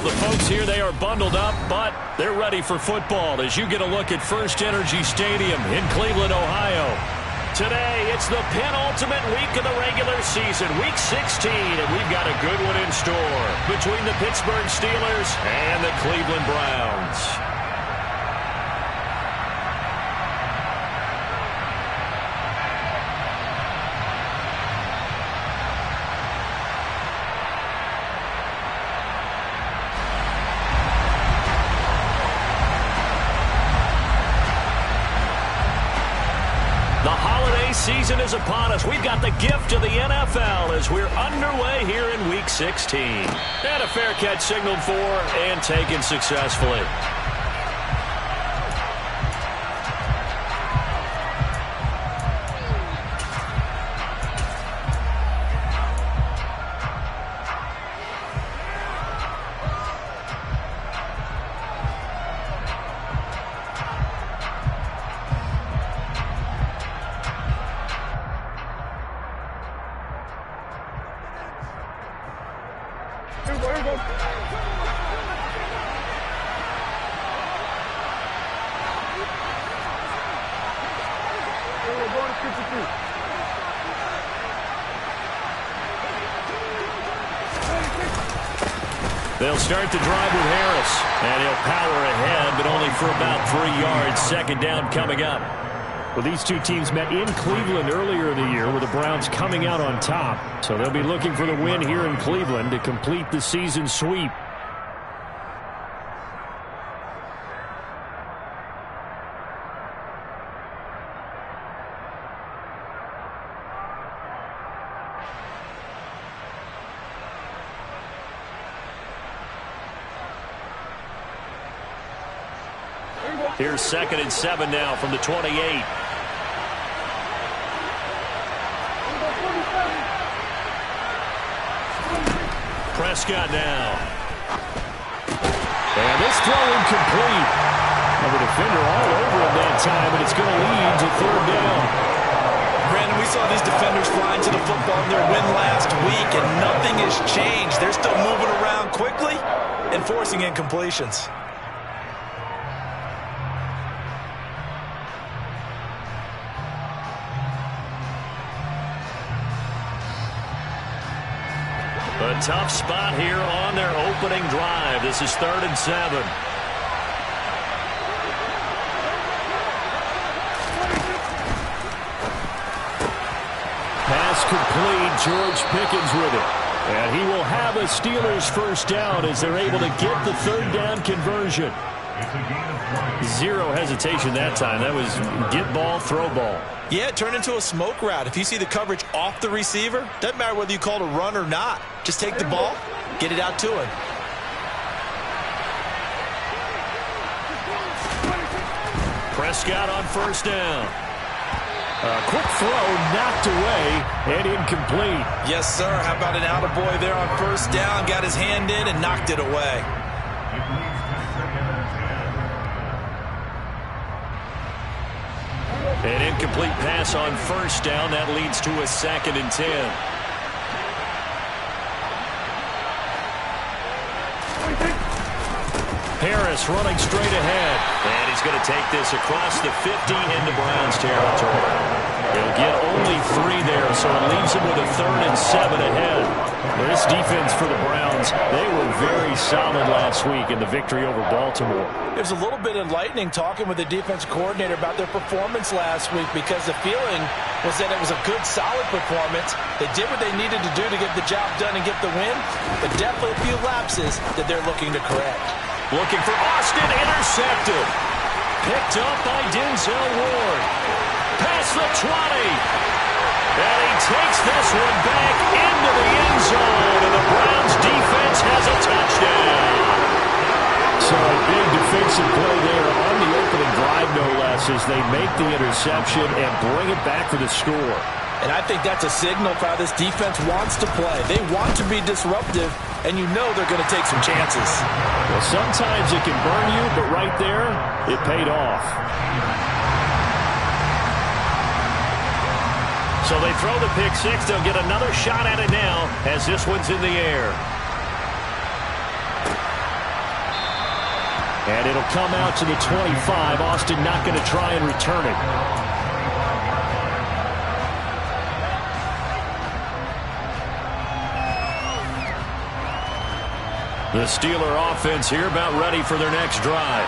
The folks here, they are bundled up, but they're ready for football as you get a look at First Energy Stadium in Cleveland, Ohio. Today, it's the penultimate week of the regular season, Week 16, and we've got a good one in store between the Pittsburgh Steelers and the Cleveland Browns. Season is upon us. We've got the gift of the NFL as we're underway here in Week 16. And a fair catch signaled for and taken successfully. They'll start the drive with Harris, and he'll power ahead, but only for about 3 yards. Second down coming up. Well, these two teams met in Cleveland earlier in the year with the Browns coming out on top. So they'll be looking for the win here in Cleveland to complete the season sweep. Here's 2nd and 7 now from the 28. Prescott now. And this throw incomplete. And the defender all over him that time, and it's going to lead to 3rd down. Brandon, we saw these defenders flying to the football in their win last week, and nothing has changed. They're still moving around quickly and forcing incompletions. A tough spot here on their opening drive. This is 3rd and 7. Pass complete. George Pickens with it. And he will have a Steelers first down as they're able to get the 3rd down conversion. Zero hesitation that time. That was get ball, throw ball. Yeah, it turned into a smoke route. If you see the coverage off the receiver, doesn't matter whether you call it a run or not. Just take the ball, get it out to him. Prescott on first down. A quick throw knocked away and incomplete. Yes, sir. How about an attaboy there on first down? Got his hand in and knocked it away. An incomplete pass on first down. That leads to a 2nd and 10. Harris running straight ahead. And he's going to take this across the 50 into Browns territory. He'll get only 3 there, so it leaves him with a 3rd and 7 ahead. Well, this defense for the Browns, they were very solid last week in the victory over Baltimore. It was a little bit enlightening talking with the defense coordinator about their performance last week because the feeling was that it was a good, solid performance. They did what they needed to do to get the job done and get the win, but definitely a few lapses that they're looking to correct. Looking for Austin, intercepted. Picked up by Denzel Ward. Past the 20. And he takes this one back into the end zone, and the Browns defense has a touchdown. So a big defensive play there on the opening drive, no less, as they make the interception and bring it back for the score. And I think that's a signal for how this defense wants to play. They want to be disruptive, and you know they're going to take some chances. Well, sometimes it can burn you, but right there, it paid off. So they throw the pick six. They'll get another shot at it now as this one's in the air. And it'll come out to the 25. Austin not going to try and return it. The Steeler offense here about ready for their next drive.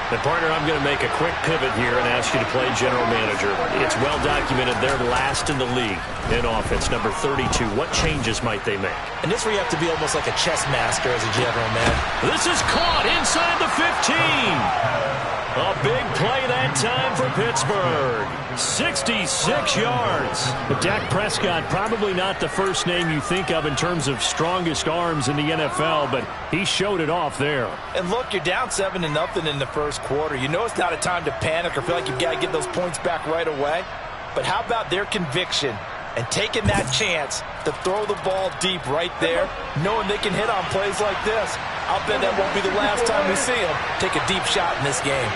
And partner, I'm going to make a quick pivot here and ask you to play general manager. It's well documented they're last in the league in offense, number 32. What changes might they make? And this where you have to be almost like a chess master as a general man. This is caught inside the 15. A big play that time for Pittsburgh. 66 yards. But Dak Prescott, probably not the first name you think of in terms of strongest arms in the NFL, but he showed it off there. And look, you're down 7-0 in the first quarter. You know it's not a time to panic or feel like you've got to get those points back right away. But how about their conviction and taking that chance to throw the ball deep right there, knowing they can hit on plays like this? I'll bet that won't be the last time we see them take a deep shot in this game.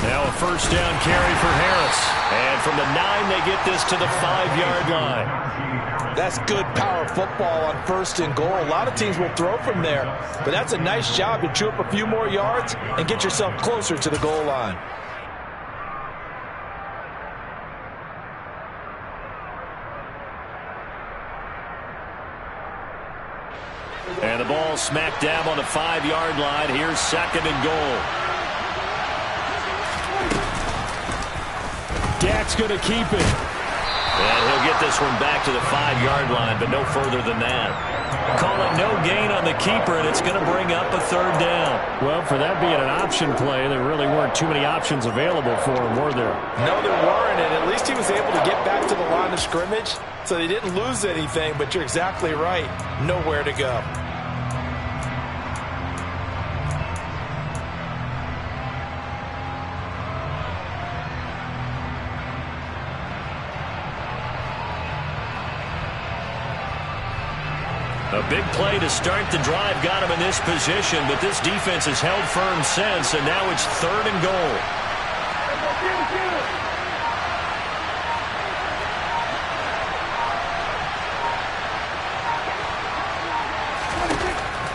Now a first down carry for Harris. And from the 9, they get this to the 5-yard line. That's good power football on 1st and goal. A lot of teams will throw from there. But that's a nice job to chew up a few more yards and get yourself closer to the goal line. And the ball smack dab on the 5-yard line. Here's 2nd and goal. Dak's going to keep it. And he'll get this one back to the 5-yard line, but no further than that. Call it no gain on the keeper, and it's going to bring up a 3rd down. Well, for that being an option play, there really weren't too many options available for him, were there? No, there weren't, and at least he was able to get back to the line of scrimmage, so they didn't lose anything, but you're exactly right. Nowhere to go. A big play to start the drive got him in this position, but this defense has held firm since, and now it's 3rd and goal.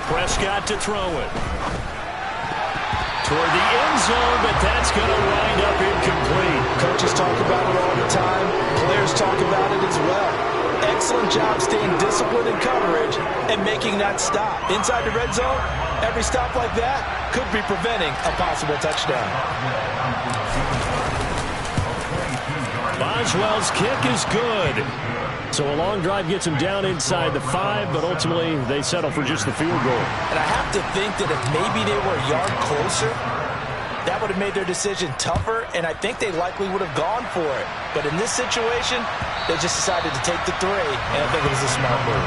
Prescott to throw it. Toward the end zone, but that's going to wind up incomplete. Coaches talk about it all the time. Players talk about it as well. Excellent job staying disciplined in coverage and making that stop. Inside the red zone, every stop like that could be preventing a possible touchdown. Boswell's kick is good. So a long drive gets him down inside the 5, but ultimately they settle for just the field goal. And I have to think that if maybe they were a yard closer, that would have made their decision tougher, and I think they likely would have gone for it. But in this situation, they just decided to take the 3, and I think it was a smart move.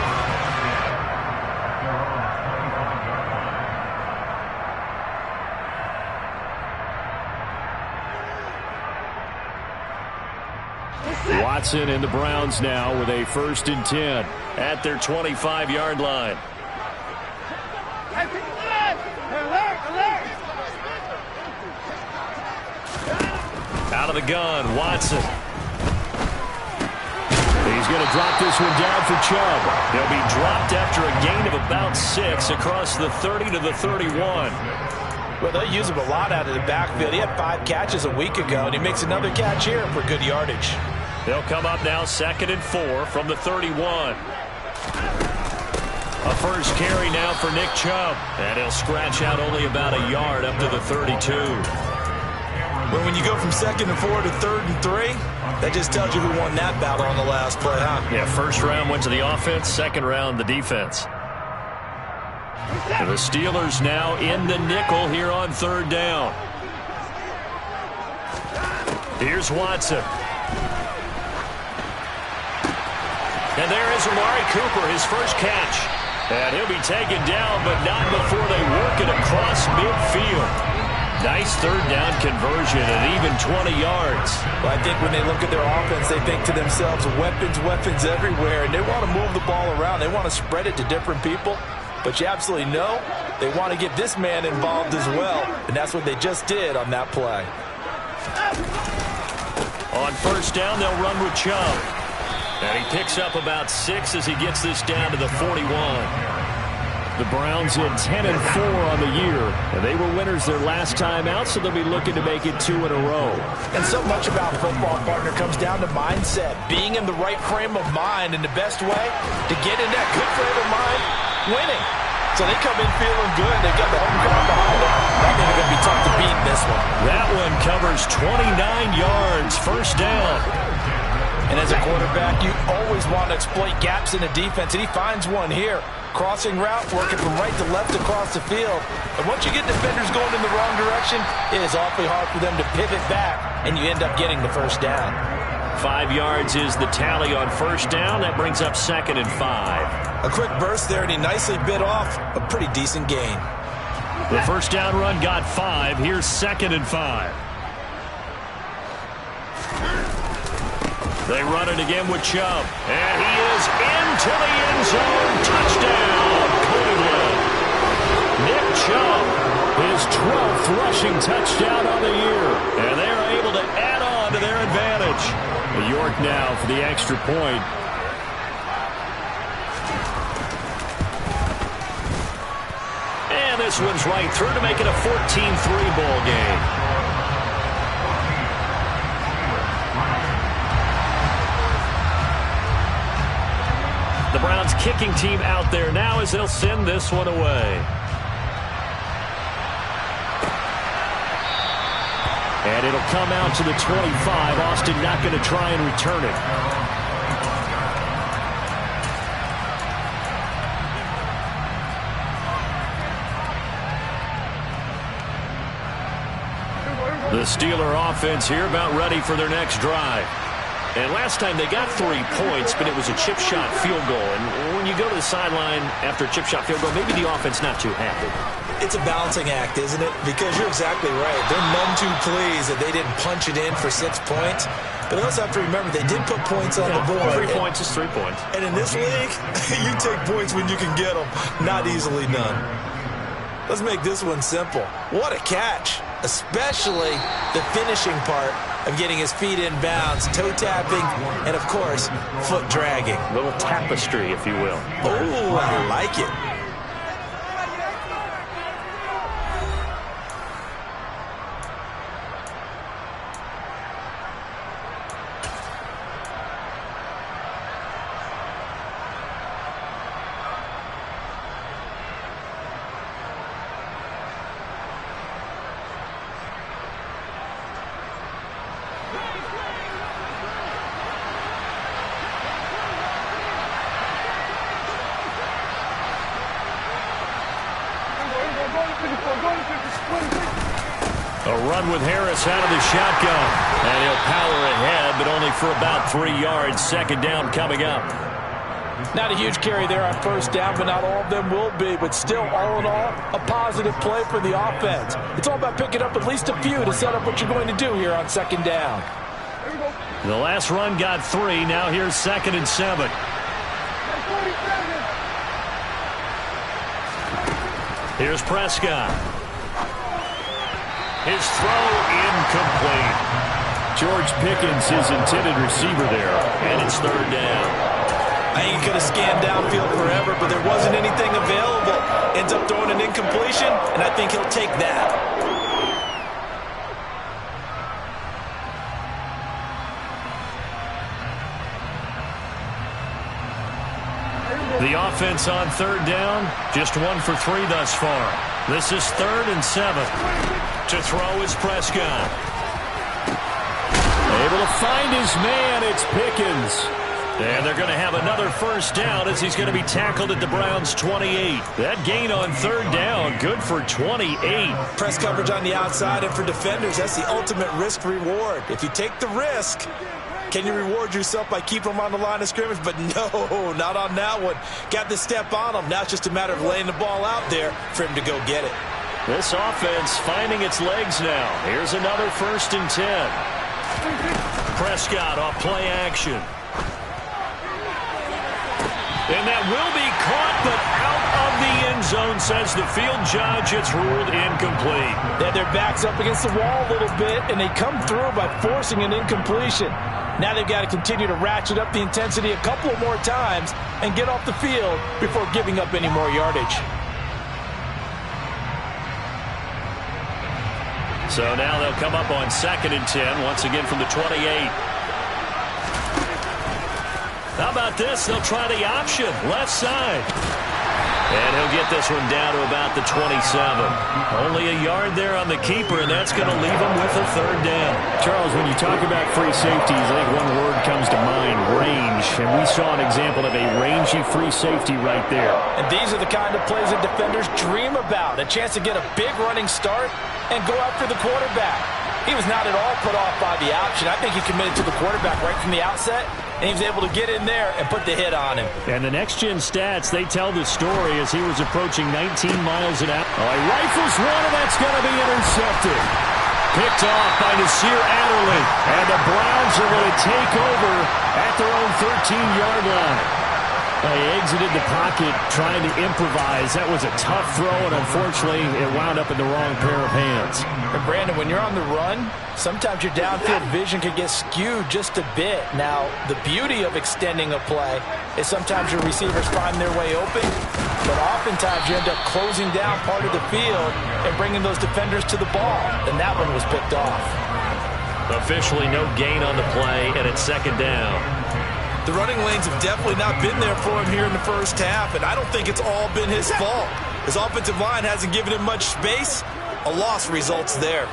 Watson and the Browns now with a 1st and 10 at their 25-yard line. Out of the gun, Watson. He's going to drop this one down for Chubb. He'll be dropped after a gain of about 6 across the 30 to the 31. Well, they'll use him a lot out of the backfield. He had 5 catches a week ago, and he makes another catch here for good yardage. They'll come up now 2nd and 4 from the 31. A first carry now for Nick Chubb. And he'll scratch out only about a yard up to the 32. But when you go from 2nd and 4 to 3rd and 3, that just tells you who won that battle on the last play, huh? Yeah, first round went to the offense, 2nd round the defense. And the Steelers now in the nickel here on 3rd down. Here's Watson. And there is Amari Cooper, his first catch. And he'll be taken down, but not before they work it across midfield. Nice 3rd down conversion at even 20 yards. Well, I think when they look at their offense, they think to themselves, weapons, weapons everywhere. And they want to move the ball around. They want to spread it to different people. But you absolutely know they want to get this man involved as well. And that's what they just did on that play. On 1st down, they'll run with Chubb. And he picks up about 6 as he gets this down to the 41. The Browns in 10-4 on the year, and they were winners their last time out, so they'll be looking to make it 2 in a row. And so much about football, partner, comes down to mindset, being in the right frame of mind, and the best way to get in that good frame of mind, winning. So they come in feeling good. They got the home crowd behind them. I think they're going to be tough to beat in this one. That one covers 29 yards, first down. And as a quarterback, you always want to exploit gaps in the defense, and he finds one here. Crossing route, working from right to left across the field. And once you get defenders going in the wrong direction, it is awfully hard for them to pivot back, and you end up getting the first down. 5 yards is the tally on first down. That brings up 2nd and 5. A quick burst there, and he nicely bit off a pretty decent gain. The first down run got 5. Here's 2nd and 5. They run it again with Chubb. And he is into the end zone. Touchdown, Cleveland. Nick Chubb, his 12th rushing touchdown on the year. And they are able to add on to their advantage. York now for the extra point. And this one's right through to make it a 14-3 ball game. The Browns kicking team out there now as they'll send this one away. And it'll come out to the 25. Austin not going to try and return it. The Steeler offense here about ready for their next drive. And last time they got 3 points, but it was a chip shot field goal. And when you go to the sideline after a chip shot field goal, maybe the offense not too happy. It's a balancing act, isn't it? Because you're exactly right. They're none too pleased that they didn't punch it in for 6 points. But they also have to remember they did put points on the board. 3 points is 3 points. And in this league, you take points when you can get them. Not easily done. Let's make this one simple. What a catch. Especially the finishing part of getting his feet in bounds, toe tapping, and of course, foot dragging. A little tapestry, if you will. Oh, I like it. A run with Harris out of the shotgun. And he'll power ahead, but only for about 3 yards. 2nd down coming up. Not a huge carry there on first down, but not all of them will be. But still, all in all, a positive play for the offense. It's all about picking up at least a few to set up what you're going to do here on 2nd down. The last run got 3. Now here's 2nd and 7. Here's Prescott. His throw incomplete. George Pickens, his intended receiver there, and it's 3rd down. I think he could have scanned downfield forever, but there wasn't anything available. Ends up throwing an incompletion, and I think he'll take that. The offense on 3rd down, just 1 for 3 thus far. This is 3rd and 7. To throw is Prescott. Able to find his man, it's Pickens. And they're going to have another first down as he's going to be tackled at the Browns' 28. That gain on 3rd down, good for 28. Press coverage on the outside, and for defenders, that's the ultimate risk-reward. If you take the risk, can you reward yourself by keeping them on the line of scrimmage? But no, not on that one. Got the step on them. Now it's just a matter of laying the ball out there for him to go get it. This offense finding its legs now. Here's another 1st and 10. Prescott off play action. And that will be caught, but out of the end zone, says the field judge. It's ruled incomplete. They had their backs up against the wall a little bit, and they come through by forcing an incompletion. Now they've got to continue to ratchet up the intensity a couple more times and get off the field before giving up any more yardage. So now they'll come up on 2nd and 10, once again from the 28. How about this? They'll try the option, left side. And he'll get this one down to about the 27. Only a yard there on the keeper, and that's going to leave him with a 3rd down. Charles, when you talk about free safeties, I think one word comes to mind, range. And we saw an example of a rangy free safety right there. And these are the kind of plays that defenders dream about. A chance to get a big running start and go after the quarterback. He was not at all put off by the option. I think he committed to the quarterback right from the outset, and he was able to get in there and put the hit on him. And the next-gen stats, they tell the story as he was approaching 19 miles an hour. Oh, he rifles one, and that's going to be intercepted. Picked off by Nasir Adderley. And the Browns are going to take over at their own 13-yard line. They exited the pocket trying to improvise. That was a tough throw, and unfortunately, it wound up in the wrong pair of hands. And Brandon, when you're on the run, sometimes your downfield vision can get skewed just a bit. Now, the beauty of extending a play is sometimes your receivers find their way open, but oftentimes you end up closing down part of the field and bringing those defenders to the ball, and that one was picked off. Officially no gain on the play, and it's 2nd down. The running lanes have definitely not been there for him here in the first half, and I don't think it's all been his fault. His offensive line hasn't given him much space. A loss results there.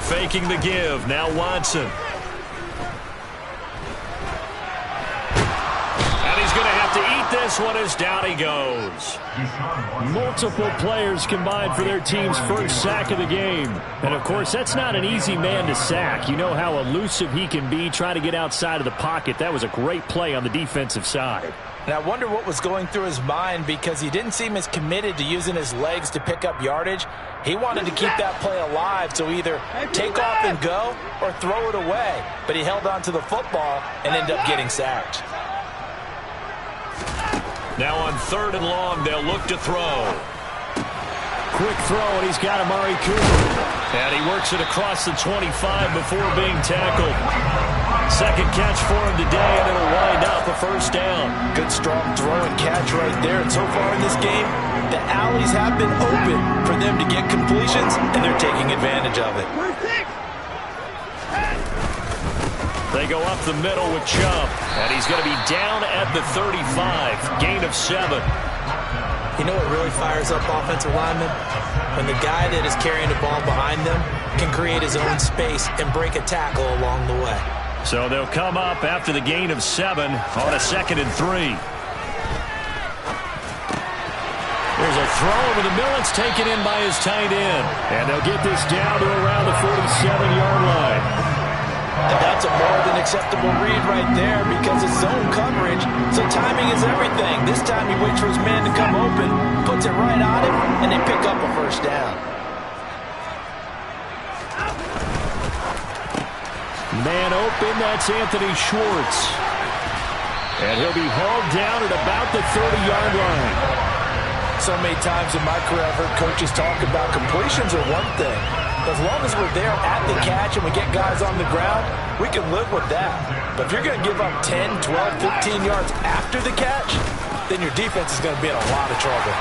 Faking the give. Now Watson. And he's going to have to eat this one as down he goes. Multiple players combined for their team's first sack of the game. And, of course, that's not an easy man to sack. You know how elusive he can be trying to get outside of the pocket. That was a great play on the defensive side. And I wonder what was going through his mind, because he didn't seem as committed to using his legs to pick up yardage. He wanted to keep that play alive, so either take off and go or throw it away. But he held on to the football and ended up getting sacked. Now on 3rd and long, they'll look to throw. Quick throw, and he's got Amari Cooper. And he works it across the 25 before being tackled. 2nd catch for him today, and it'll wind up a 1st down. Good strong throw and catch right there. And so far in this game, the alleys have been open for them to get completions, and they're taking advantage of it. They go up the middle with Chubb, and he's going to be down at the 35, gain of 7. You know what really fires up offensive linemen? When the guy that is carrying the ball behind them can create his own space and break a tackle along the way. So they'll come up after the gain of 7 on a 2nd and 3. There's a throw over the middle. It's taken in by his tight end. And they'll get this down to around the 47-yard line. And that's a more than acceptable read right there, because it's zone coverage, so timing is everything. This time he waits for his man to come open, puts it right on him, and they pick up a 1st down. Man open, that's Anthony Schwartz. And he'll be hauled down at about the 30-yard line. So many times in my career I've heard coaches talk about completions are one thing. As long as we're there at the catch and we get guys on the ground, we can live with that. But if you're going to give up 10, 12, 15 yards after the catch, then your defense is going to be in a lot of trouble.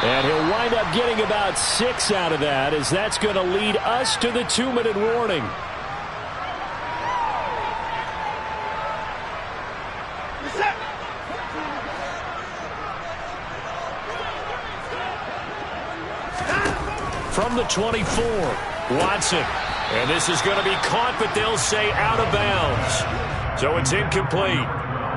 And he'll wind up getting about 6 out of that, as that's going to lead us to the 2-minute warning. From the 24, Watson. And this is going to be caught, but they'll say out of bounds. So it's incomplete.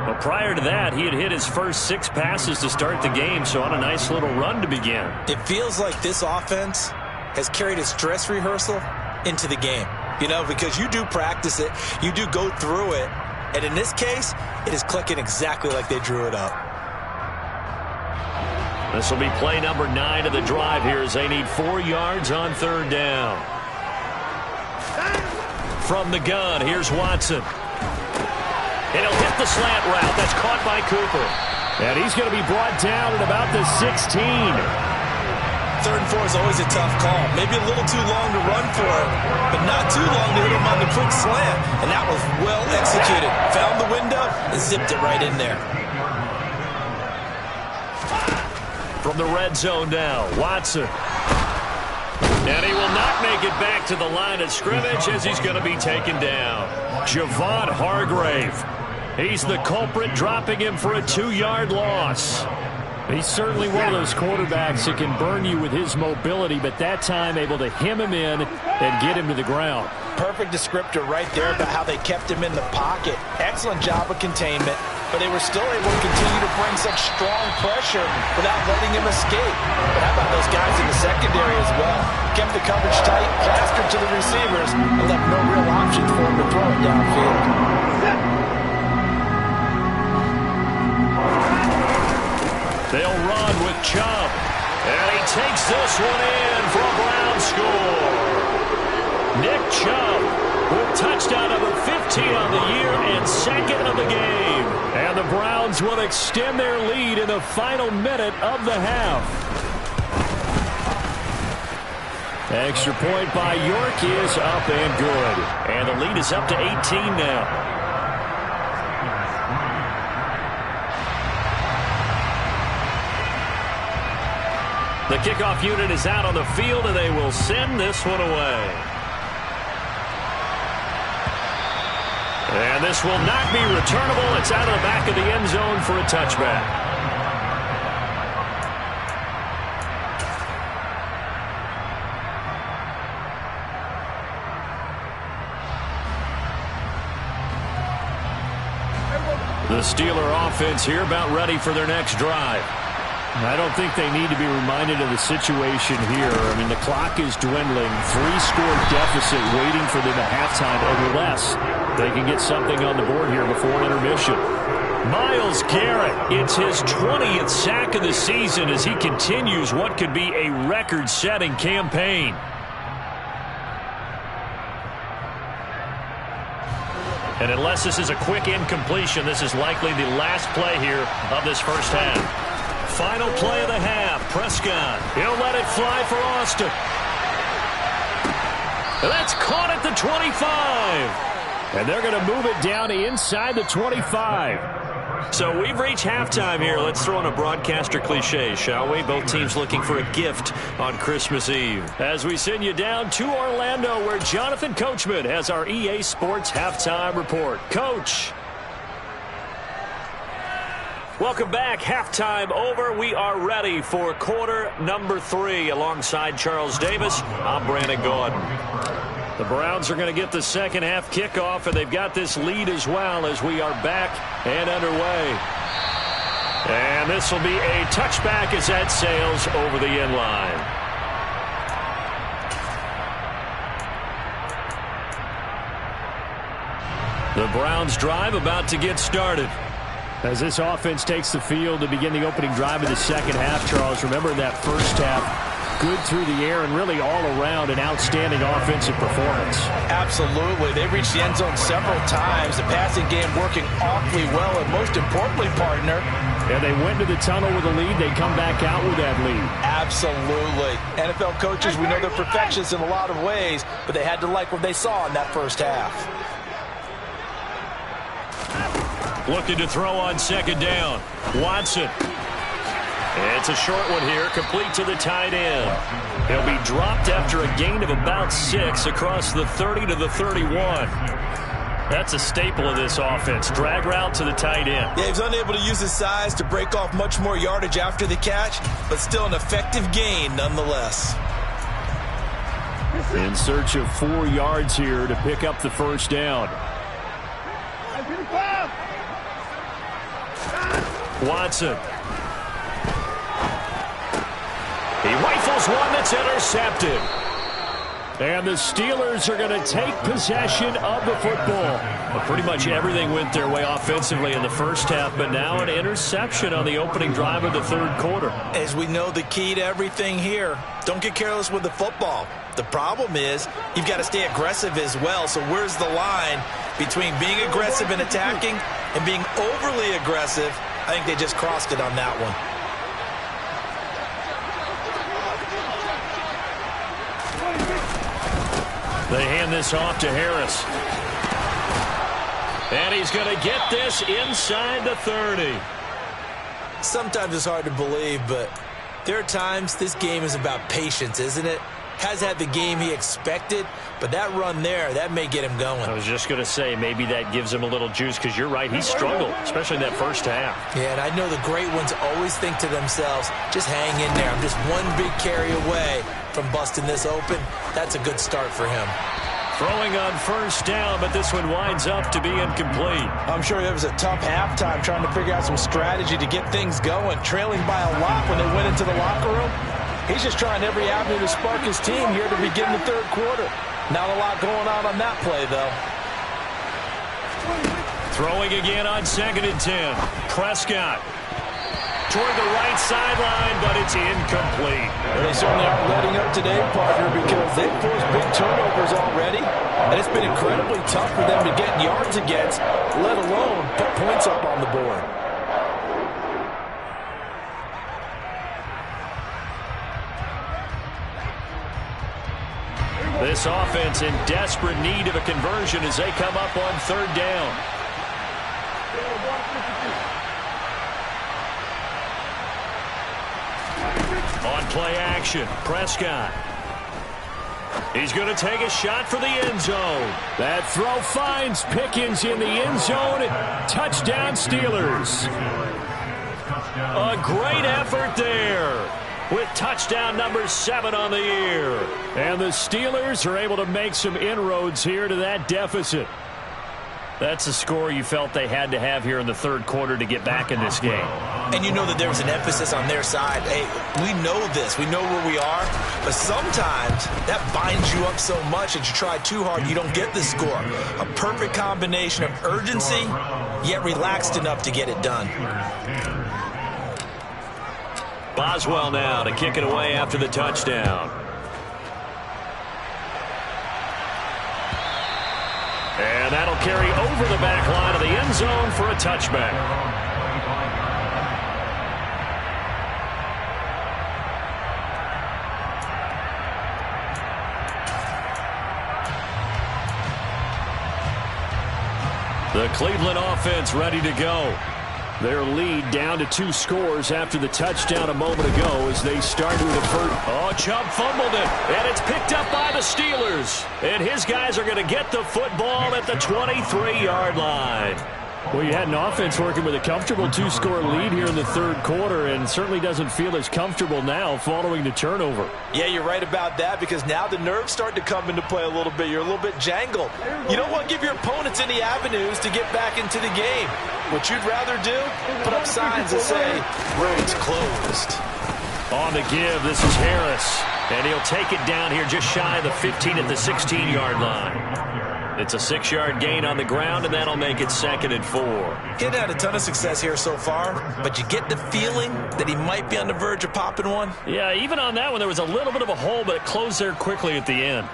But prior to that, he had hit his first 6 passes to start the game, so on a nice little run to begin. It feels like this offense has carried its dress rehearsal into the game. You know, because you do practice it, you do go through it, and in this case, it is clicking exactly like they drew it up. This will be play number 9 of the drive here as they need 4 yards on 3rd down. From the gun, here's Watson. And he'll hit the slant route. That's caught by Cooper. And he's going to be brought down at about the 16. 3rd and 4 is always a tough call. Maybe a little too long to run for it, but not too long to hit him on the quick slant. And that was well executed. Found the window and zipped it right in there. From the red zone now, Watson. And he will not make it back to the line of scrimmage as he's going to be taken down. Javon Hargrave. He's the culprit, dropping him for a 2-yard loss. He's certainly one of those quarterbacks that can burn you with his mobility, but that time able to hem him in and get him to the ground. Perfect descriptor right there about how they kept him in the pocket. Excellent job of containment, but they were still able to continue to bring such strong pressure without letting him escape. But how about those guys in the secondary as well? Kept the coverage tight, plastered to the receivers, and left no real options for him to throw it downfield. They'll run with Chubb. And he takes this one in for a Brown score. Nick Chubb with touchdown number 15 on the year and second of the game. And the Browns will extend their lead in the final minute of the half. Extra point by York is up and good. And the lead is up to 18 now. The kickoff unit is out on the field, and they will send this one away. And this will not be returnable. It's out of the back of the end zone for a touchback. The Steeler offense here about ready for their next drive. I don't think they need to be reminded of the situation here. I mean, the clock is dwindling. 3-score deficit waiting for them at halftime unless they can get something on the board here before intermission. Myles Garrett, it's his 20th sack of the season as he continues what could be a record-setting campaign. And unless this is a quick incompletion, this is likely the last play here of this first half. Final play of the half. Prescott. He'll let it fly for Austin. That's caught at the 25. And they're going to move it down inside the 25. So we've reached halftime here. Let's throw in a broadcaster cliche, shall we? Both teams looking for a gift on Christmas Eve. As we send you down to Orlando, where Jonathan Coachman has our EA Sports halftime report. Coach. Welcome back. Halftime over. We are ready for quarter number 3. Alongside Charles Davis, I'm Brandon Gordon. The Browns are going to get the second half kickoff, and they've got this lead as well as we are back and underway. And this will be a touchback as that sails over the end line. The Browns drive about to get started. As this offense takes the field to begin the opening drive of the second half, Charles, remember in that first half, good through the air and really all around an outstanding offensive performance. Absolutely. They reached the end zone several times. The passing game working awfully well, and most importantly, partner. And they went to the tunnel with a lead. They come back out with that lead. Absolutely. NFL coaches, we know they're perfectionists in a lot of ways, but they had to like what they saw in that first half. Looking to throw on second down. Watson. It's a short one here, complete to the tight end. He'll be dropped after a gain of about 6 across the 30 to the 31. That's a staple of this offense. Drag route to the tight end. Yeah, he's unable to use his size to break off much more yardage after the catch, but still an effective gain nonetheless. In search of 4 yards here to pick up the first down. Watson. He rifles one that's intercepted. And the Steelers are going to take possession of the football. Well, pretty much everything went their way offensively in the first half, but now an interception on the opening drive of the third quarter. As we know, the key to everything here, don't get careless with the football. The problem is you've got to stay aggressive as well. So where's the line between being aggressive and attacking and being overly aggressive? I think they just crossed it on that one. They hand this off to Harris. And he's going to get this inside the 30. Sometimes it's hard to believe, but there are times this game is about patience, isn't it? has had the game he expected, but that run there, that may get him going. I was just going to say, maybe that gives him a little juice, because you're right, he struggled, especially in that first half. Yeah, and I know the great ones always think to themselves, just hang in there. I'm just one big carry away from busting this open. That's a good start for him. Throwing on first down, but this one winds up to be incomplete. I'm sure it was a tough halftime trying to figure out some strategy to get things going, trailing by a lot when they went into the locker room. He's just trying every avenue to spark his team here to begin the third quarter. Not a lot going on that play, though. Throwing again on 2nd and 10. Prescott toward the right sideline, but it's incomplete. They certainly aren't letting up today, partner, because they've forced big turnovers already, and it's been incredibly tough for them to get yards against, let alone put points up on the board. This offense in desperate need of a conversion as they come up on 3rd down. On play action, Prescott. He's going to take a shot for the end zone. That throw finds Pickens in the end zone. Touchdown, Steelers. A great effort there, with touchdown number 7 on the year. And the Steelers are able to make some inroads here to that deficit. That's a score you felt they had to have here in the third quarter to get back in this game. And you know that there's an emphasis on their side. Hey, we know this. We know where we are. But sometimes that binds you up so much that you try too hard, you don't get the score. A perfect combination of urgency, yet relaxed enough to get it done. Boswell now to kick it away after the touchdown. And that'll carry over the back line of the end zone for a touchback. The Cleveland offense ready to go. Their lead down to 2 scores after the touchdown a moment ago as they start with the first. Oh, Chubb fumbled it, and it's picked up by the Steelers. And his guys are going to get the football at the 23-yard line. Well, you had an offense working with a comfortable 2-score lead here in the third quarter, and certainly doesn't feel as comfortable now following the turnover. Yeah, you're right about that, because now the nerves start to come into play a little bit. You're a little bit jangled. You don't want to give your opponents any avenues to get back into the game. What you'd rather do, put up signs that say, roads closed. On the give, this is Harris, and he'll take it down here just shy of the 15 at the 16-yard line. It's a 6-yard gain on the ground, and that'll make it 2nd and 4. He hadn't had a ton of success here so far, but you get the feeling that he might be on the verge of popping one. Yeah, even on that one, there was a little bit of a hole, but it closed there quickly at the end.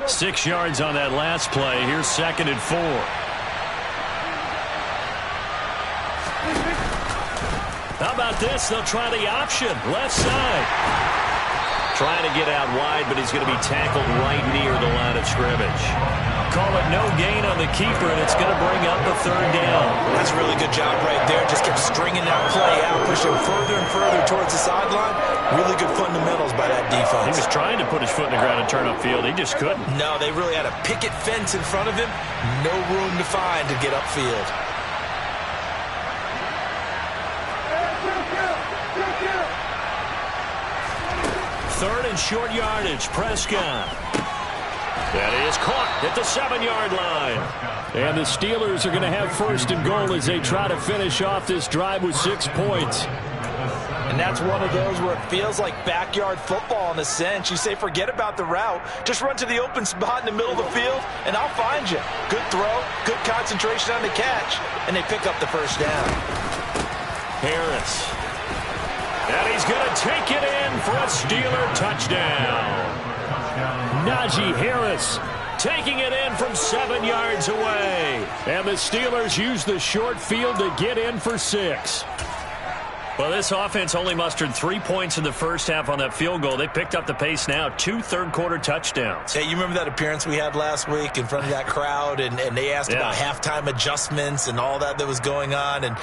Six yards on that last play. Here's 2nd and 4. How about this? They'll try the option. Left side. Trying to get out wide, but he's going to be tackled right near the line of scrimmage. Call it no gain on the keeper, and it's going to bring up a 3rd down. That's a really good job right there. Just kept stringing that play out, pushing further and further towards the sideline. Really good fundamentals by that defense. He was trying to put his foot in the ground and turn upfield. He just couldn't. No, they really had a picket fence in front of him. No room to find to get upfield. Third and short yardage, Prescott. That is caught at the 7-yard line. And the Steelers are going to have 1st and goal as they try to finish off this drive with 6 points. And that's one of those where it feels like backyard football in a sense. You say forget about the route. Just run to the open spot in the middle of the field, and I'll find you. Good throw, good concentration on the catch, and they pick up the 1st down. Harris. And he's going to take it in for a Steeler touchdown. Najee Harris taking it in from 7 yards away. And the Steelers use the short field to get in for 6. Well, this offense only mustered 3 points in the first half on that field goal. They picked up the pace now, 2 third-quarter touchdowns. Hey, you remember that appearance we had last week in front of that crowd, and they asked about halftime adjustments and all that was going on. And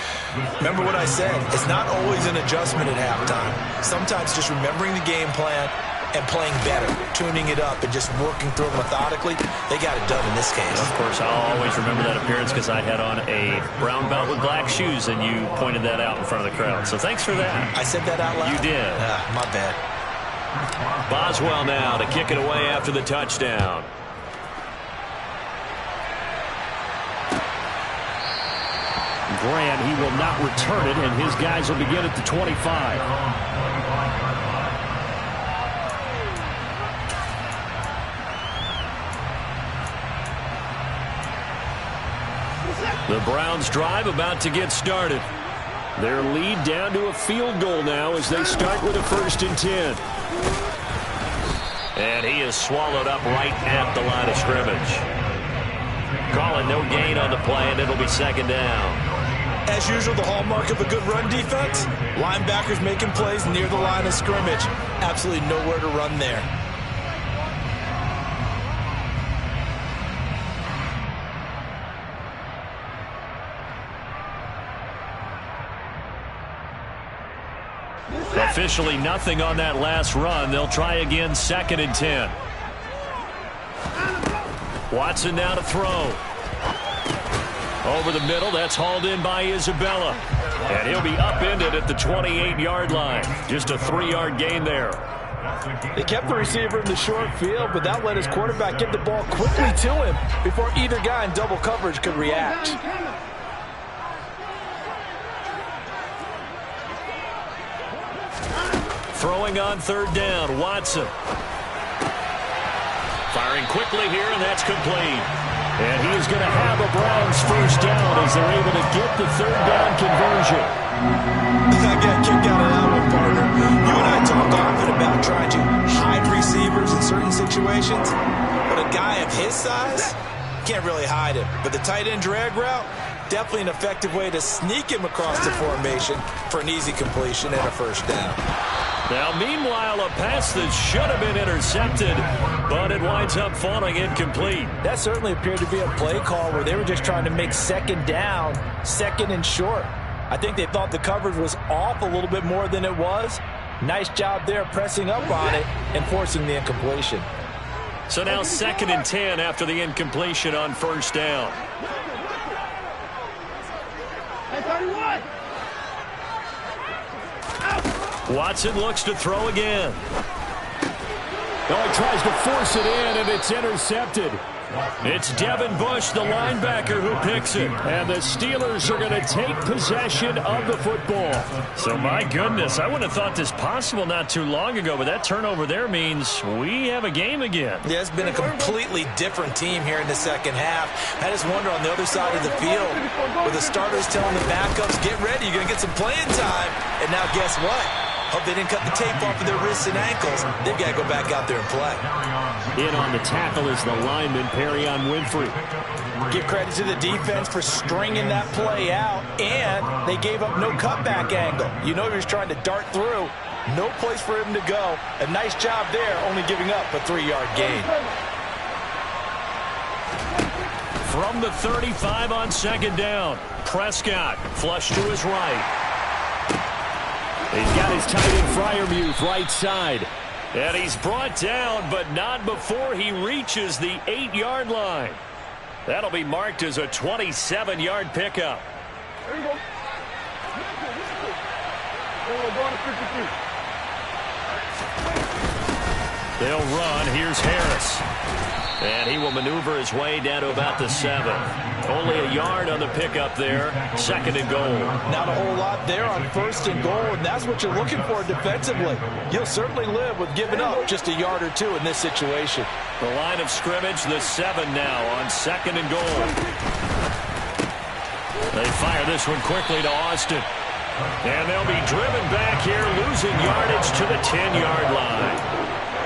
remember what I said, it's not always an adjustment at halftime. Sometimes just remembering the game plan and playing better, tuning it up, and just working through it methodically. They got it done in this case. Of course, I'll always remember that appearance because I had on a brown belt with black shoes, and you pointed that out in front of the crowd. So thanks for that. I said that out loud? You did. My bad. Boswell now to kick it away after the touchdown. Grant, he will not return it, and his guys will begin at the 25. The Browns drive about to get started. Their lead down to a field goal now as they start with a 1st and 10. And he is swallowed up right at the line of scrimmage. Calling no gain on the play, and it'll be 2nd down. As usual, the hallmark of a good run defense, linebackers making plays near the line of scrimmage. Absolutely nowhere to run there. Officially nothing on that last run. They'll try again, 2nd and 10. Watson now to throw. Over the middle, that's hauled in by Isabella. And he'll be upended at the 28-yard line. Just a 3-yard gain there. They kept the receiver in the short field, but that let his quarterback get the ball quickly to him before either guy in double coverage could react. Throwing on 3rd down, Watson. Firing quickly here, and that's complete. And he is going to have a Browns 1st down as they're able to get the 3rd down conversion. I got kicked out of that one, partner. You and I talk often about trying to hide receivers in certain situations, but a guy of his size can't really hide him. But the tight end drag route, definitely an effective way to sneak him across the formation for an easy completion and a 1st down. Now, meanwhile, a pass that should have been intercepted, but it winds up falling incomplete. That certainly appeared to be a play call where they were just trying to make 2nd down, 2nd and short. I think they thought the coverage was off a little bit more than it was. Nice job there pressing up on it and forcing the incompletion. So now 2nd and 10 after the incompletion on 1st down. Watson looks to throw again. Oh, he tries to force it in, and it's intercepted. It's Devin Bush, the linebacker, who picks it. And the Steelers are going to take possession of the football. So, my goodness, I wouldn't have thought this possible not too long ago, but that turnover there means we have a game again. Yeah, it's been a completely different team here in the 2nd half. I just wonder on the other side of the field, with the starters telling the backups, get ready, you're going to get some playing time. And now guess what? Hope they didn't cut the tape off of their wrists and ankles. They've got to go back out there and play. In on the tackle is the lineman, Perrion Winfrey. Give credit to the defense for stringing that play out, and they gave up no cutback angle. You know he was trying to dart through. No place for him to go. A nice job there, only giving up a 3-yard gain. From the 35 on 2nd down, Prescott flush to his right. He's got his tight end Freiermuth right side. And he's brought down, but not before he reaches the 8-yard line. That'll be marked as a 27-yard pickup. There you go. They'll run. Here's Harris. And he will maneuver his way down to about the 7. Only a yard on the pickup there. 2nd and goal. Not a whole lot there on 1st and goal, and that's what you're looking for defensively. You'll certainly live with giving up just a yard or 2 in this situation. The line of scrimmage, the 7 now on 2nd and goal. They fire this one quickly to Austin. And they'll be driven back here, losing yardage to the 10-yard line.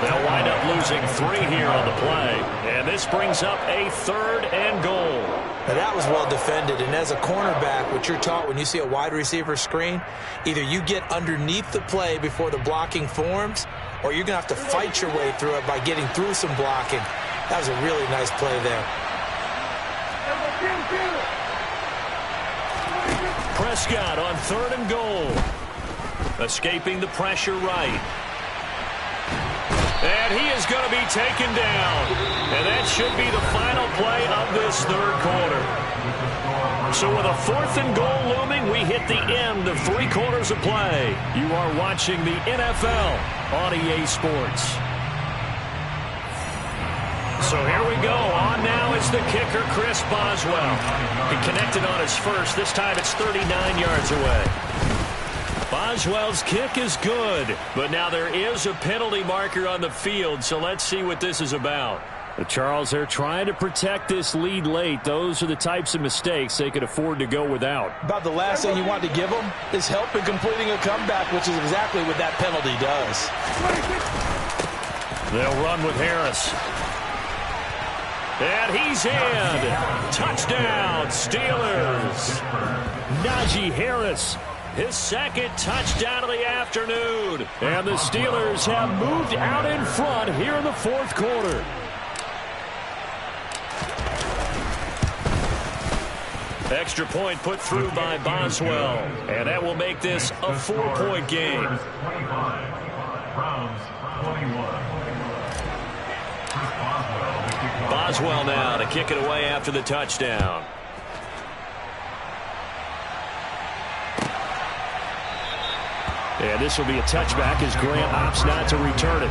They'll wind up losing 3 here on the play. And this brings up a 3rd and goal. Now, that was well defended, and as a cornerback, what you're taught when you see a wide receiver screen, either you get underneath the play before the blocking forms, or you're going to have to fight your way through it by getting through some blocking. That was a really nice play there. Prescott on 3rd and goal. Escaping the pressure right. And he is going to be taken down. And that should be the final play of this 3rd quarter. So with a 4th and goal looming, we hit the end of 3 quarters of play. You are watching the NFL on EA Sports. So here we go. On now is the kicker, Chris Boswell. He connected on his first. This time it's 39 yards away. Boswell's kick is good, but now there is a penalty marker on the field, so let's see what this is about. Charles, they're trying to protect this lead late. Those are the types of mistakes they could afford to go without. About the last thing you want to give them is help in completing a comeback, which is exactly what that penalty does. They'll run with Harris. And he's in. Touchdown, Steelers. Najee Harris, his 2nd touchdown of the afternoon. And the Steelers have moved out in front here in the 4th quarter. Extra point put through by Boswell. And that will make this a 4-point game. Boswell now to kick it away after the touchdown. And this will be a touchback as Grant opts not to return it.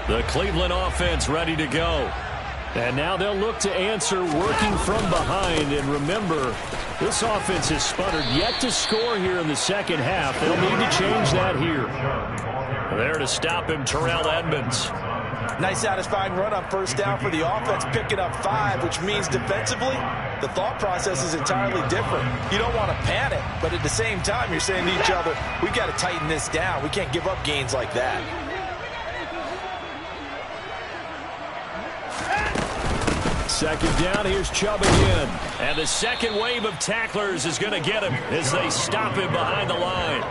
The Cleveland offense ready to go. And now they'll look to answer working from behind. And remember, this offense has sputtered yet to score here in the 2nd half. They'll need to change that here. There to stop him, Terrell Edmonds. Nice satisfying run on 1st down for the offense, picking up 5, which means defensively, the thought process is entirely different. You don't want to panic, but at the same time, you're saying to each other, we've got to tighten this down. We can't give up gains like that. 2nd down, here's Chubb again. And the 2nd wave of tacklers is going to get him as they stop him behind the line.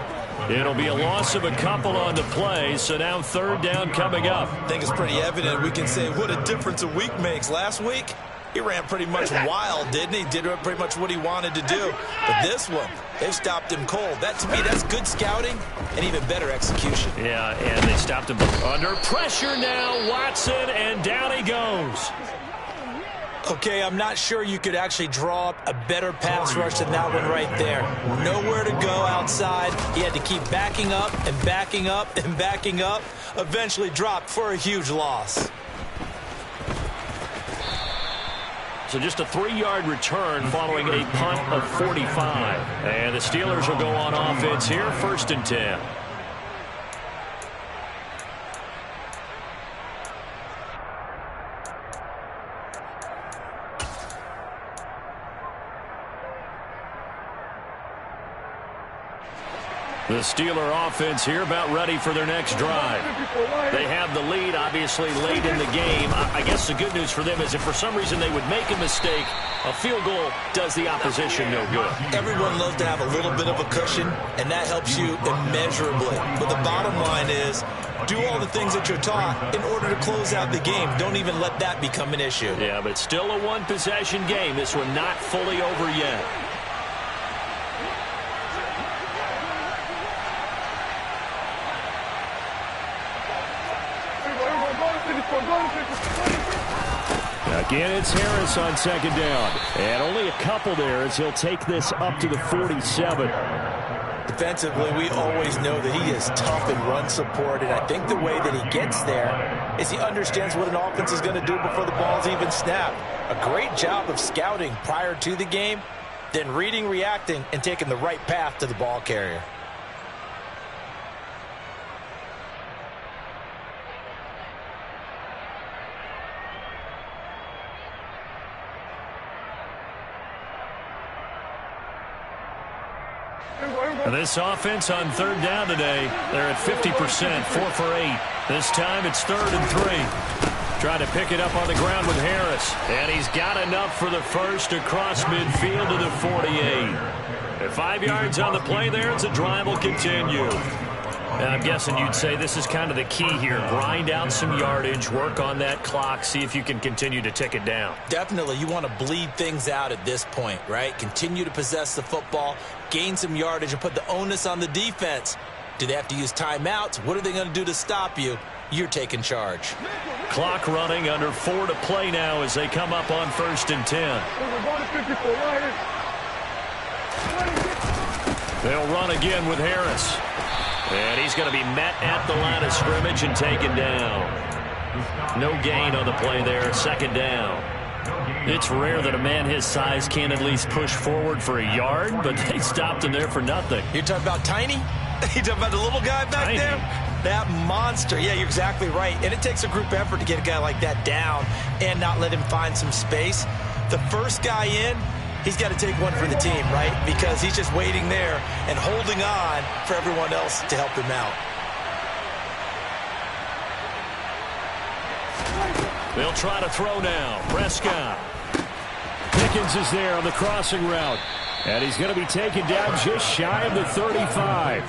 It'll be a loss of a couple on the play, so now 3rd down coming up. I think it's pretty evident. We can say what a difference a week makes. Last week, he ran pretty much wild, didn't he? Did pretty much what he wanted to do. But this one, they stopped him cold. That, to me, that's good scouting and even better execution. Yeah, and they stopped him under pressure now. Watson, and down he goes. Okay, I'm not sure you could actually draw up a better pass rush than that one right there. Nowhere to go outside. He had to keep backing up and backing up and backing up. Eventually dropped for a huge loss. So just a 3-yard return following a punt of 45. And the Steelers will go on offense here, 1st and 10. The Steeler offense here about ready for their next drive. They have the lead, obviously, late in the game. I guess the good news for them is if for some reason they would make a mistake, a field goal does the opposition no good. Everyone loves to have a little bit of a cushion, and that helps you immeasurably. But the bottom line is, do all the things that you're taught in order to close out the game. Don't even let that become an issue. Yeah, but still a one-possession game. This one not fully over yet. Again, it's Harris on 2nd down. And only a couple there as he'll take this up to the 47. Defensively, we always know that he is tough in run support, and I think the way that he gets there is he understands what an offense is going to do before the ball's even snapped. A great job of scouting prior to the game, then reading, reacting, and taking the right path to the ball carrier. This offense on third down today, they're at 50%, 4 for 8. This time it's 3rd and 3. Trying to pick it up on the ground with Harris. And he's got enough for the first across midfield to the 48. At 5 yards on the play there, as the drive will continue. And I'm guessing you'd say this is kind of the key here. Grind out some yardage, work on that clock, see if you can continue to tick it down. Definitely. You want to bleed things out at this point, right? Continue to possess the football, gain some yardage, and put the onus on the defense. Do they have to use timeouts? What are they going to do to stop you? You're taking charge. Clock running, under 4 to play now as they come up on 1st and 10. They'll run again with Harris. And he's going to be met at the line of scrimmage and taken down. No gain on the play there, 2nd down. It's rare that a man his size can't at least push forward for a yard, but they stopped him there for nothing. You're talking about Tiny? You're talking about the little guy back there? That monster. Yeah, you're exactly right. And it takes a group effort to get a guy like that down and not let him find some space. The first guy in, he's got to take one for the team, right? Because he's just waiting there and holding on for everyone else to help him out. They'll try to throw now. Prescott. Pickens is there on the crossing route. And he's going to be taken down just shy of the 35.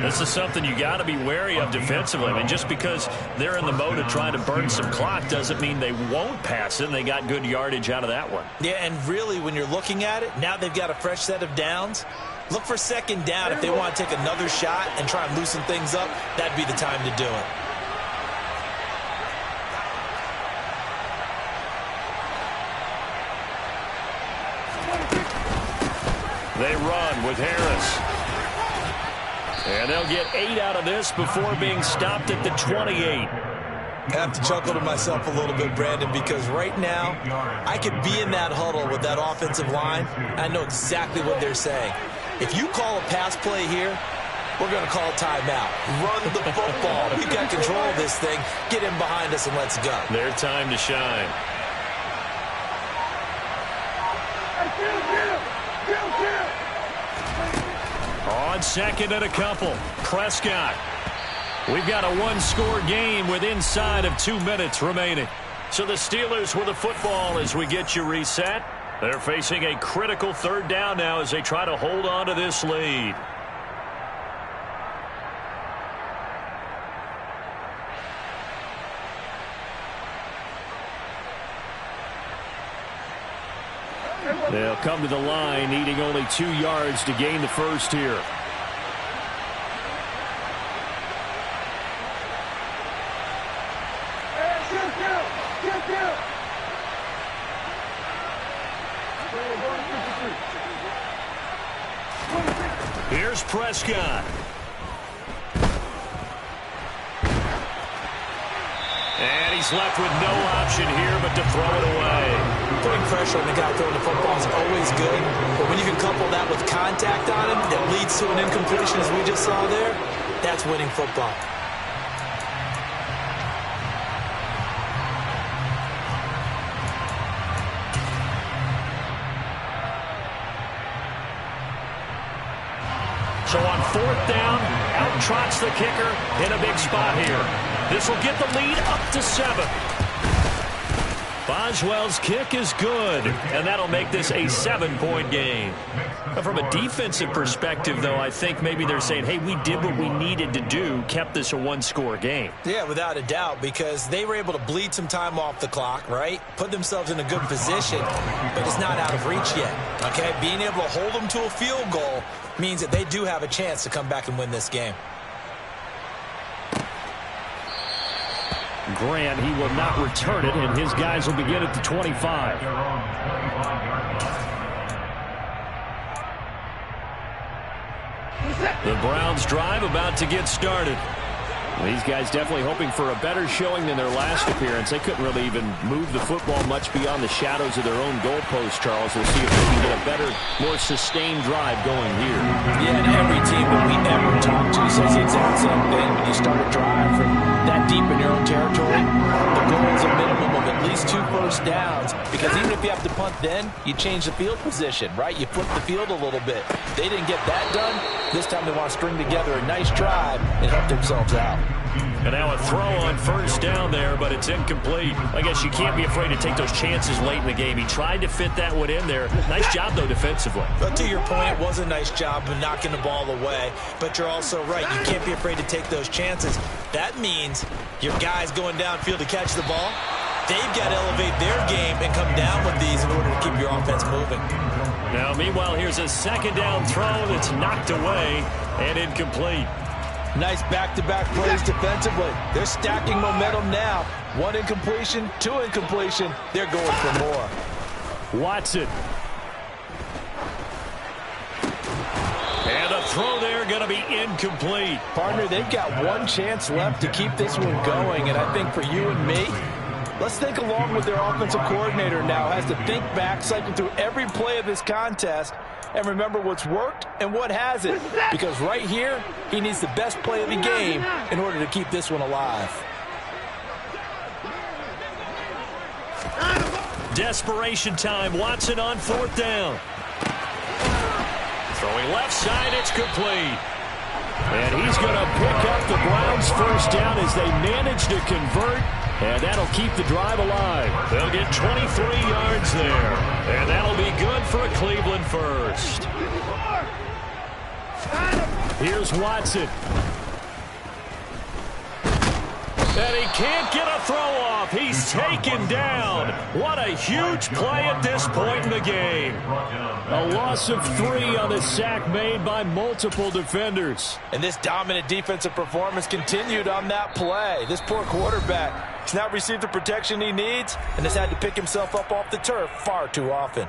This is something you got to be wary of defensively. I mean, just because they're in the mode of trying to burn some clock doesn't mean they won't pass it. And they got good yardage out of that one. Yeah, and really, when you're looking at it, now they've got a fresh set of downs. Look for 2nd down. If they want to take another shot and try and loosen things up, that'd be the time to do it. They run with Harris. And they'll get 8 out of this before being stopped at the 28. I have to chuckle to myself a little bit, Brandon, because right now I could be in that huddle with that offensive line. I know exactly what they're saying. If you call a pass play here, we're going to call a timeout. Run the football. We've got control of this thing. Get in behind us and let's go. Their time to shine. On 2nd and a couple, Prescott. We've got a 1-score game with inside of 2 minutes remaining. So the Steelers with the football as we get you reset. They're facing a critical 3rd down now as they try to hold on to this lead. They'll come to the line, needing only 2 yards to gain the first here. Here's Prescott. And he's left with no option here but to throw it away. Putting pressure on the guy throwing the football is always good, but when you can couple that with contact on him that leads to an incompletion as we just saw there, that's winning football. So on 4th down, out trots the kicker in a big spot here. This will get the lead up to 7. Boswell's kick is good, and that'll make this a 7-point game. From a defensive perspective, though, I think maybe they're saying, hey, we did what we needed to do, kept this a 1-score game. Yeah, without a doubt, because they were able to bleed some time off the clock, right? Put themselves in a good position, but it's not out of reach yet, okay? Being able to hold them to a field goal means that they do have a chance to come back and win this game. Grant, he will not return it, and his guys will begin at the 25. The Browns drive about to get started. These guys definitely hoping for a better showing than their last appearance. They couldn't really even move the football much beyond the shadows of their own goalpost, Charles. We'll see if they can get a better, more sustained drive going here. Yeah, and every team that we ever talk to says the exact same thing. When you start a drive from that deep in your own territory, the goal is a minimum of at least 2 first first downs, because even if you have to punt then, you change the field position, right? You flip the field a little bit. They didn't get that done. This time they want to string together a nice drive and help themselves out. And now a throw on first down there, but it's incomplete. I guess you can't be afraid to take those chances late in the game. He tried to fit that one in there. Nice job, though, defensively. But to your point, it was a nice job of knocking the ball away. But you're also right. You can't be afraid to take those chances. That means your guys going downfield to catch the ball, they've got to elevate their game and come down with these in order to keep your offense moving. Now, meanwhile, here's a second down throw that's knocked away and incomplete. Nice back-to-back plays defensively. They're stacking momentum now. One incompletion, two incompletion. They're going for more. Watson. And a throw there going to be incomplete. Partner, they've got one chance left to keep this one going, and I think for you and me, let's think along with their offensive coordinator now. Has to think back, cycle through every play of this contest, and remember what's worked and what hasn't. Because right here, he needs the best play of the game in order to keep this one alive. Desperation time. Watson on fourth down. Throwing left side, it's complete. And he's going to pick up the Browns' first down as they manage to convert. And that'll keep the drive alive. They'll get 23 yards there. And that'll be good for a Cleveland first. Here's Watson. And he can't get a throw off. He's taken down. What a huge play at this point in the game. A loss of 3 on the sack made by multiple defenders. And this dominant defensive performance continued on that play. This poor quarterback has not received the protection he needs and has had to pick himself up off the turf far too often.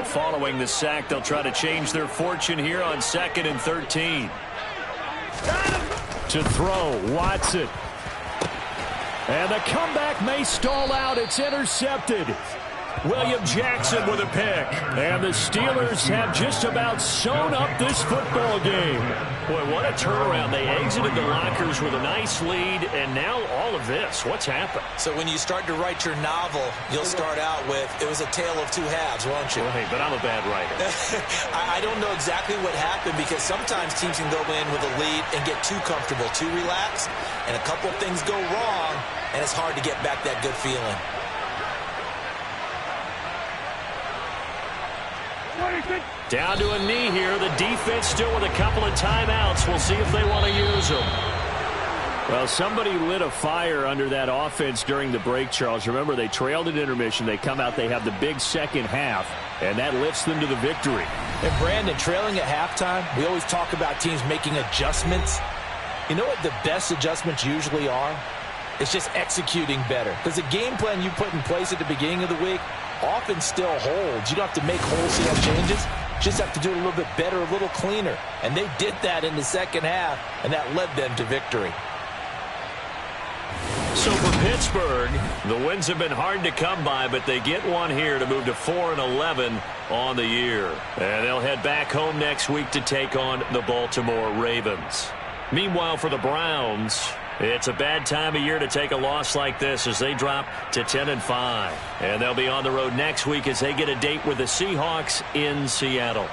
Following the sack, they'll try to change their fortune here on 2nd and 13. To throw, Watson. And the comeback may stall out. It's intercepted. William Jackson with a pick. And the Steelers have just about sewn up this football game. Boy, what a turnaround. They exited the lockers with a nice lead, and now all of this. What's happened? So when you start to write your novel, you'll start out with, it was a tale of two halves, won't you? Well, hey, but I'm a bad writer. I don't know exactly what happened, because sometimes teams can go in with a lead and get too comfortable, too relaxed, and a couple of things go wrong, and it's hard to get back that good feeling. Down to a knee here. The defense still with a couple of timeouts. We'll see if they want to use them. Well, somebody lit a fire under that offense during the break, Charles. Remember, they trailed at intermission. They come out, they have the big second half, and that lifts them to the victory. And Brandon, trailing at halftime, we always talk about teams making adjustments. You know what the best adjustments usually are? It's just executing better. Because the game plan you put in place at the beginning of the week often still holds. You don't have to make wholesale changes. Just have to do it a little bit better, a little cleaner. And they did that in the second half, and that led them to victory. So for Pittsburgh, the wins have been hard to come by, but they get one here to move to 4-11 on the year. And they'll head back home next week to take on the Baltimore Ravens. Meanwhile, for the Browns, it's a bad time of year to take a loss like this as they drop to 10-5. And they'll be on the road next week as they get a date with the Seahawks in Seattle.